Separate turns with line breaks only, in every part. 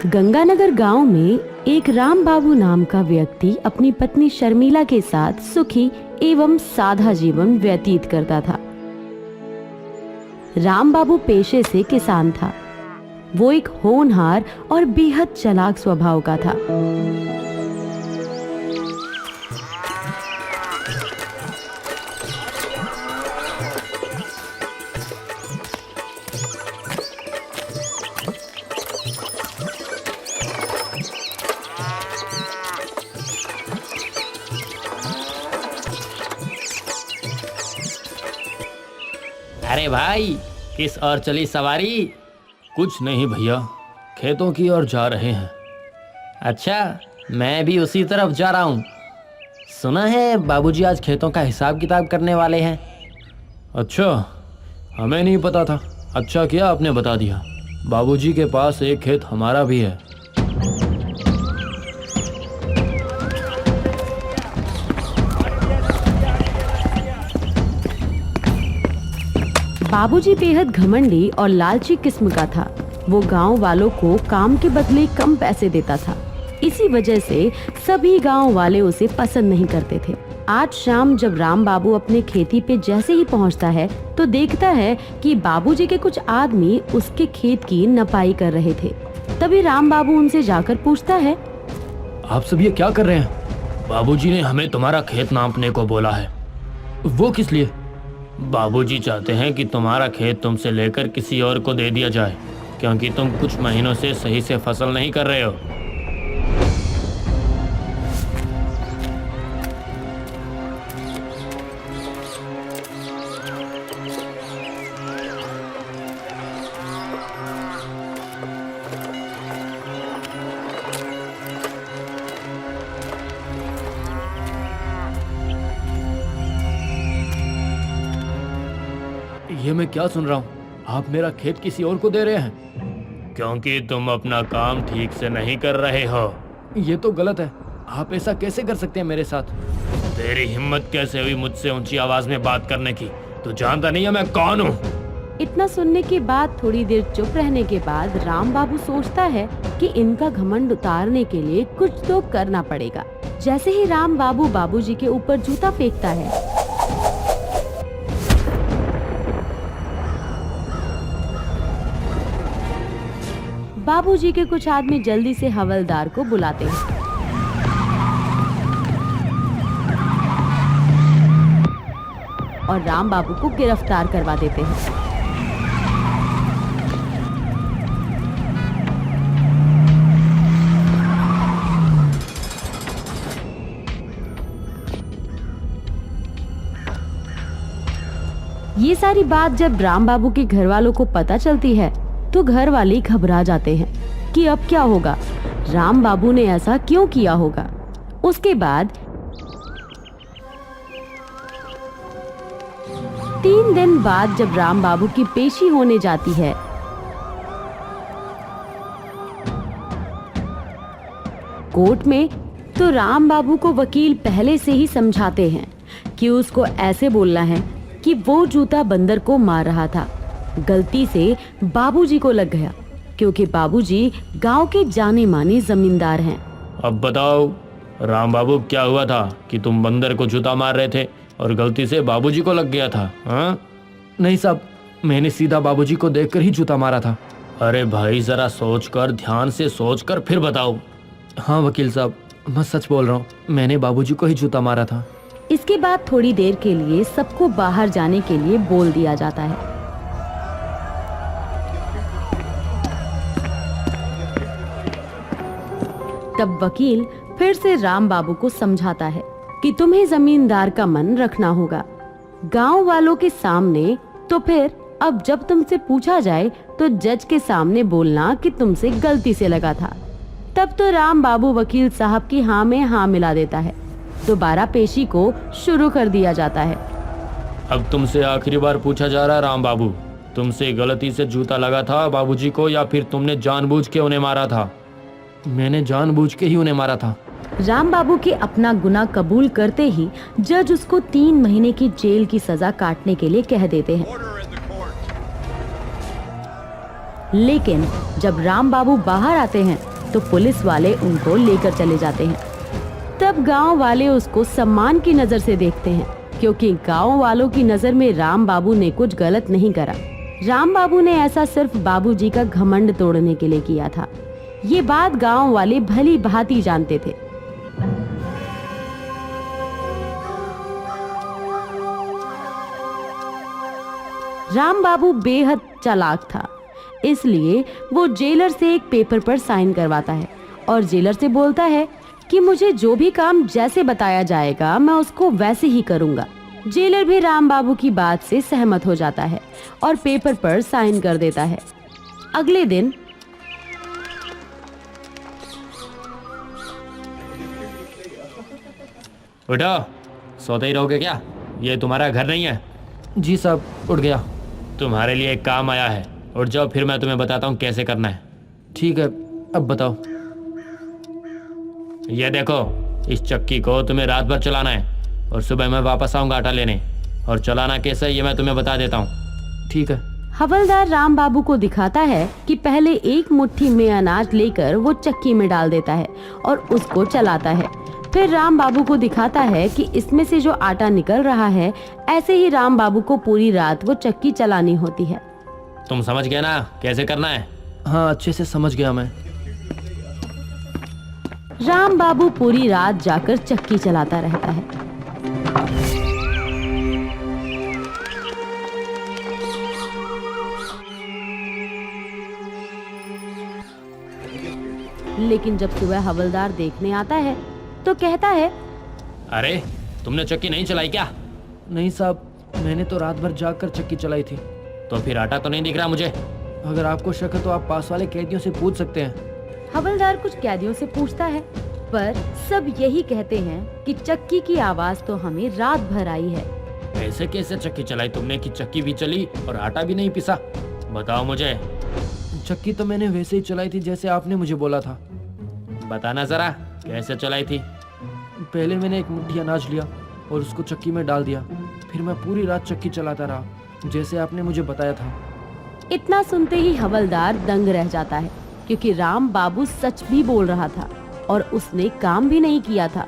गंगानगर गांव में एक राम बाबू नाम का व्यक्ति अपनी पत्नी शर्मिला के साथ सुखी एवं सादा जीवन व्यतीत करता था। राम बाबू पेशे से किसान था। वो एक होनहार और बेहद चालाक स्वभाव का था।
अरे भाई, किस ओर चली सवारी?
कुछ नहीं भैया, खेतों की ओर जा रहे हैं।
अच्छा, मैं भी उसी तरफ जा रहा हूँ। सुना है बाबूजी आज खेतों का हिसाब किताब करने वाले हैं।
अच्छा, हमें नहीं पता था। अच्छा किया आपने बता दिया। बाबूजी के पास एक खेत हमारा भी है।
बाबूजी बेहद घमंडी और लालची किस्म का था। वो गांव वालों को काम के बदले कम पैसे देता था। इसी वजह से सभी गांव वाले उसे पसंद नहीं करते थे। आज शाम जब राम बाबू अपने खेती पे जैसे ही पहुंचता है तो देखता है कि बाबूजी के कुछ आदमी उसके खेत की नपाई कर रहे थे। तभी राम बाबू उनसे जाकर पूछता है,
आप सब ये क्या कर रहे हैं? बाबूजी ने हमें तुम्हारा खेत नापने को बोला है। वो किस लिए?
बाबूजी चाहते हैं कि तुम्हारा खेत तुमसे लेकर किसी और को दे दिया जाए, क्योंकि तुम कुछ महीनों से सही से फसल नहीं कर रहे हो।
ये मैं क्या सुन रहा हूँ? आप मेरा खेत किसी और को दे रहे हैं?
क्योंकि तुम अपना काम ठीक से नहीं कर रहे हो।
ये तो गलत है। आप ऐसा कैसे कर सकते हैं मेरे साथ?
तेरी हिम्मत कैसे हुई मुझसे ऊंची आवाज में बात करने की? तू जानता नहीं है मैं कौन हूँ?
इतना सुनने के बाद थोड़ी देर चुप रहने के बाद राम बाबू सोचता है कि इनका घमंड उतारने के लिए कुछ तो करना पड़ेगा। जैसे ही राम बाबू बाबूजी के ऊपर जूता फेंकता है, बाबूजी के कुछ आदमी जल्दी से हवलदार को बुलाते हैं। और राम बाबू को गिरफ्तार करवा देते हैं। ये सारी बात जब राम बाबू के घर वालों को पता चलती है तो घर वाले घबरा जाते हैं कि अब क्या होगा, राम बाबू ने ऐसा क्यों किया होगा। उसके बाद 3 दिन बाद जब राम बाबू की पेशी होने जाती है कोर्ट में, तो राम बाबू को वकील पहले से ही समझाते हैं कि उसको ऐसे बोलना है कि वो जूता बंदर को मार रहा था, गलती से बाबूजी को लग गया, क्योंकि बाबूजी गांव के जाने माने जमींदार हैं।
अब बताओ राम बाबू, क्या हुआ था कि तुम बंदर को जूता मार रहे थे और गलती से बाबूजी को लग गया था? हाँ?
नहीं साहब, मैंने सीधा बाबूजी को देखकर ही जूता मारा था।
अरे भाई, जरा सोचकर, ध्यान से सोचकर फिर बताओ।
हाँ वकील साहब, मैं सच बोल रहा हूँ, मैंने बाबूजी को ही जूता मारा था।
इसके बाद थोड़ी देर के लिए सबको बाहर जाने के लिए बोल दिया जाता है। तब वकील फिर से राम बाबू को समझाता है कि तुम्हें जमींदार का मन रखना होगा गांव वालों के सामने, तो फिर अब जब तुमसे पूछा जाए तो जज के सामने बोलना कि तुमसे गलती से लगा था। तब तो राम बाबू वकील साहब की हाँ में हाँ मिला देता है। दोबारा पेशी को शुरू कर दिया जाता है।
अब तुमसे आखिरी बार पूछा जा रहा है राम बाबू, तुमसे गलती से जूता लगा था बाबूजी को या फिर तुमने जानबूझ के उन्हें मारा था?
मैंने जानबूझ के ही उन्हें मारा था।
राम बाबू के अपना गुनाह कबूल करते ही जज उसको 3 महीने की जेल की सजा काटने के लिए कह देते हैं। लेकिन जब राम बाबू बाहर आते हैं तो पुलिस वाले उनको लेकर चले जाते हैं। तब गांव वाले उसको सम्मान की नजर से देखते हैं, क्योंकि गांव वालों की नजर में राम बाबू ने कुछ गलत नहीं करा। राम बाबू ने ऐसा सिर्फ बाबूजी का घमंड तोड़ने के लिए किया था। ये बात गांव वाले भली भांति जानते थे। राम बाबू बेहद चालाक था, इसलिए वो जेलर से एक पेपर पर साइन करवाता है और जेलर से बोलता है कि मुझे जो भी काम जैसे बताया जाएगा मैं उसको वैसे ही करूंगा। जेलर भी राम बाबू की बात से सहमत हो जाता है और पेपर पर साइन कर देता है। अगले दिन
उठो, सोते ही रहोगे क्या? ये तुम्हारा घर नहीं है।
जी साहब, उठ गया।
तुम्हारे लिए एक काम आया है, उठ जाओ, फिर मैं तुम्हें बताता हूँ कैसे करना है।
ठीक है, अब बताओ।
ये देखो, इस चक्की को तुम्हें रात भर चलाना है और सुबह मैं वापस आऊँगा आटा लेने, और चलाना कैसे ये मैं तुम्हें बता देता हूँ।
ठीक है।
हवलदार राम बाबू को दिखाता है कि पहले एक मुट्ठी में अनाज लेकर वो चक्की में डाल देता है और उसको चलाता है। फिर राम बाबू को दिखाता है कि इसमें से जो आटा निकल रहा है, ऐसे ही राम बाबू को पूरी रात वो चक्की चलानी होती है।
तुम समझ गए ना कैसे करना है?
हाँ, अच्छे से समझ गया मैं।
राम बाबू पूरी रात जाकर चक्की चलाता रहता है। लेकिन जब सुबह हवलदार देखने आता है तो कहता है,
अरे तुमने चक्की नहीं चलाई क्या?
नहीं साहब, मैंने तो रात भर जाग कर चक्की चलाई थी।
तो फिर आटा तो नहीं दिख रहा मुझे।
अगर आपको शक है तो आप पास वाले कैदियों से पूछ सकते हैं।
हवलदार कुछ कैदियों से पूछता है, पर सब यही कहते हैं कि चक्की की आवाज तो हमें रात भर आई है।
ऐसे कैसे चक्की चलाई तुमने कि चक्की भी चली और आटा भी नहीं पिसा? बताओ मुझे।
चक्की तो मैंने वैसे ही चलाई थी जैसे आपने मुझे बोला था।
बताना जरा, कैसे चलाई थी?
पहले मैंने एक मुट्ठी अनाज लिया और उसको चक्की में डाल दिया। फिर मैं पूरी रात चक्की चलाता रहा जैसे आपने मुझे बताया था।
इतना सुनते ही हवलदार दंग रह जाता है, क्योंकि राम बाबू सच भी बोल रहा था और उसने काम भी नहीं किया था।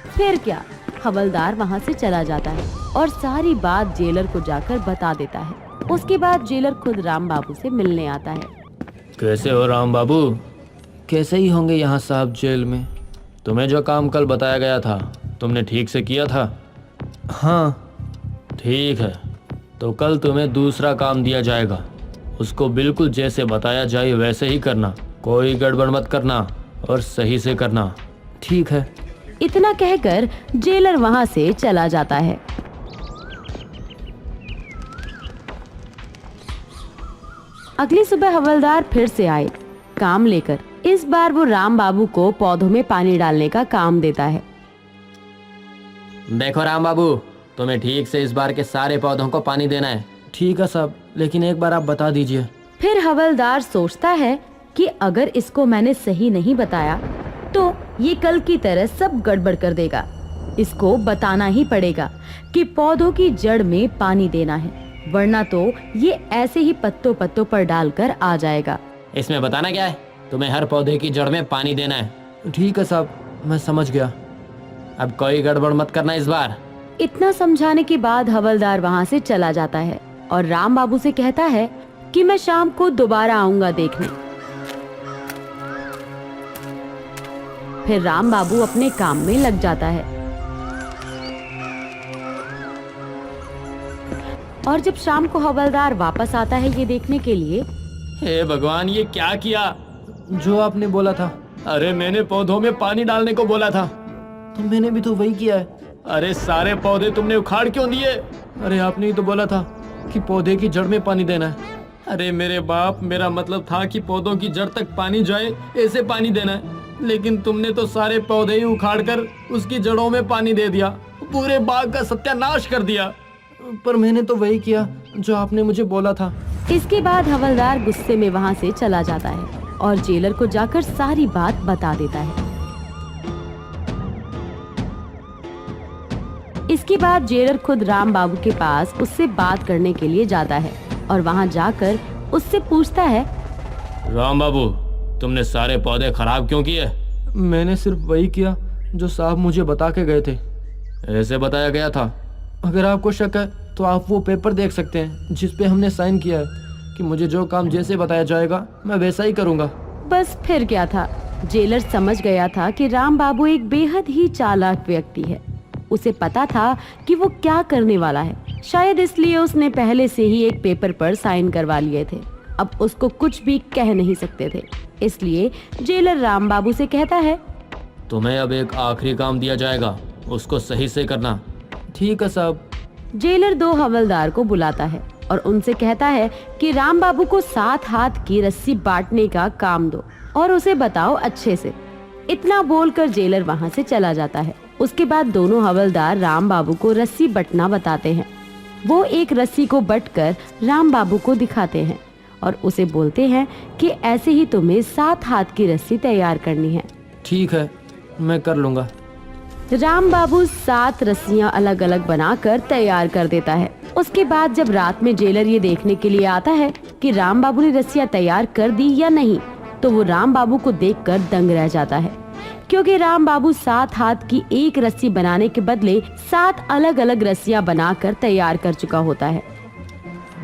फिर क्या, हवलदार वहाँ से चला जाता है और सारी बात जेलर को जाकर बता देता है। उसके बाद जेलर खुद राम बाबू से मिलने आता है।
कैसे हो राम बाबू?
कैसे ही होंगे यहाँ साहब, जेल में।
तुम्हें जो काम कल बताया गया था तुमने ठीक से किया था?
हाँ।
ठीक है, तो कल तुम्हें दूसरा काम दिया जाएगा। उसको बिल्कुल जैसे बताया जाए वैसे ही करना, कोई गड़बड़ मत करना और सही से करना।
ठीक है।
इतना कहकर जेलर वहाँ से चला जाता है। अगली सुबह हवलदार फिर से आए काम लेकर। इस बार वो राम बाबू को पौधों में पानी डालने का काम देता है।
देखो राम बाबू, तुम्हें ठीक से इस बार के सारे पौधों को पानी देना है।
ठीक है साहब, लेकिन एक बार आप बता दीजिए।
फिर हवलदार सोचता है कि अगर इसको मैंने सही नहीं बताया तो ये कल की तरह सब गड़बड़ कर देगा। इसको बताना ही पड़ेगा कि पौधों की जड़ में पानी देना है, वरना तो ये ऐसे ही पत्तों पत्तों पर डालकर आ जाएगा।
इसमें बताना क्या है? तुम्हें हर पौधे की जड़ में पानी देना है।
ठीक है साहब, मैं समझ गया।
अब कोई गड़बड़ मत करना इस बार।
इतना समझाने के बाद हवलदार वहाँ से चला जाता है और राम बाबू से कहता है कि मैं शाम को दोबारा आऊंगा देखने। फिर राम बाबू अपने काम में लग जाता है और जब शाम को हवलदार वापस आता है ये देखने के लिए,
हे भगवान, ये क्या किया?
जो आपने बोला था।
अरे मैंने पौधों में पानी डालने को बोला था।
तो मैंने भी तो वही किया है।
अरे सारे पौधे तुमने उखाड़ क्यों दिए?
अरे आपने ही तो बोला था कि पौधे की जड़ में पानी देना है।
अरे मेरे बाप, मेरा मतलब था कि पौधों की जड़ तक पानी जाए ऐसे पानी देना है, लेकिन तुमने तो सारे पौधे ही उखाड़ कर उसकी जड़ों में पानी दे दिया, पूरे बाग का सत्यानाश कर दिया।
पर मैंने तो वही किया जो आपने मुझे बोला था।
इसके बाद हवलदार गुस्से में वहाँ से चला जाता है और जेलर को जाकर सारी बात बता देता है। इसके बाद जेलर खुद राम बाबू के पास उससे बात करने के लिए जाता है और वहाँ जाकर उससे पूछता है,
राम बाबू,
तुमने सारे पौधे खराब क्यों किए? मैंने सिर्फ वही किया जो साहब मुझे बता के गए थे। ऐसे बताया गया था? अगर आपको शक है तो आप वो पेपर देख सकते हैं जिस पे हमने साइन किया है कि मुझे जो काम जैसे बताया जाएगा मैं वैसा ही करूँगा।
बस फिर क्या था, जेलर समझ गया था कि राम बाबू एक बेहद ही चालाक व्यक्ति है। उसे पता था कि वो क्या करने वाला है। शायद इसलिए उसने पहले से ही एक पेपर पर साइन करवा लिए थे। अब उसको कुछ भी कह नहीं सकते थे। इसलिए जेलर राम बाबू से कहता है,
तुम्हें अब एक आखिरी काम दिया जाएगा, उसको सही से करना। ठीक है साहब।
जेलर 2 हवलदार को बुलाता है और उनसे कहता है कि राम बाबू को 7 हाथ की रस्सी बांटने का काम दो और उसे बताओ अच्छे से। इतना बोलकर जेलर वहां से चला जाता है। उसके बाद दोनों हवलदार राम बाबू को रस्सी बटना बताते हैं। वो एक रस्सी को बटकर राम बाबू को दिखाते हैं और उसे बोलते हैं कि ऐसे ही तुम्हें 7 हाथ की रस्सी तैयार करनी है।
ठीक है, मैं कर लूँगा।
राम बाबू 7 रस्सियां अलग अलग बनाकर तैयार कर देता है। उसके बाद जब रात में जेलर ये देखने के लिए आता है कि राम बाबू ने रस्सियां तैयार कर दी या नहीं, तो वो राम बाबू को देखकर दंग रह जाता है, क्योंकि राम बाबू 7 हाथ की एक रस्सी बनाने के बदले 7 अलग अलग रस्सियां बनाकर तैयार कर चुका होता है।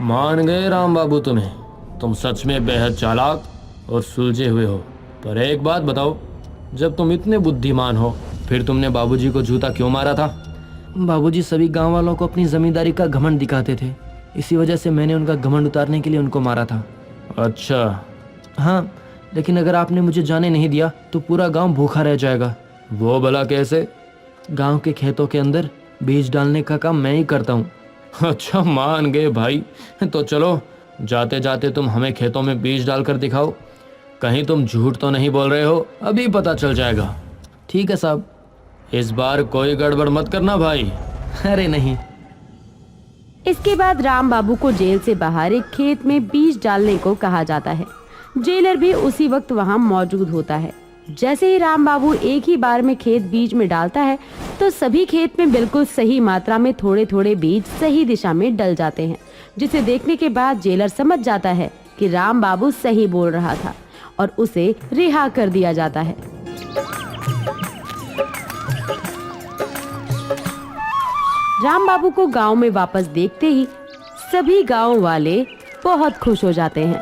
मान गए राम बाबू तुम्हें, तुम सच में बेहद चालाक और सुलझे हुए हो। पर एक बात बताओ, जब तुम इतने बुद्धिमान हो फिर तुमने बाबूजी को जूता क्यों मारा था? बाबूजी सभी गांव वालों को अपनी जमींदारी का घमंड दिखाते थे, इसी वजह से मैंने उनका घमंड उतारने के लिए उनको मारा था। अच्छा। हाँ, लेकिन अगर आपने मुझे जाने नहीं दिया तो पूरा गांव भूखा रह जाएगा। वो भला कैसे? गांव के खेतों के अंदर बीज डालने का काम मैं ही करता हूँ। अच्छा, मान गए भाई। तो चलो, जाते जाते तुम हमें खेतों में बीज डालकर दिखाओ। कहीं तुम झूठ तो नहीं बोल रहे हो? अभी पता चल जाएगा। ठीक है साहब। इस बार कोई गड़बड़ मत करना भाई। अरे नहीं।
इसके बाद राम बाबू को जेल से बाहर एक खेत में बीज डालने को कहा जाता है। जेलर भी उसी वक्त वहां मौजूद होता है। जैसे ही राम बाबू एक ही बार में खेत बीज में डालता है तो सभी खेत में बिल्कुल सही मात्रा में थोड़े थोड़े बीज सही दिशा में डल जाते हैं, जिसे देखने के बाद जेलर समझ जाता है कि राम बाबू सही बोल रहा था और उसे रिहा कर दिया जाता है। राम बाबू को गांव में वापस देखते ही सभी गांव वाले बहुत खुश हो जाते हैं।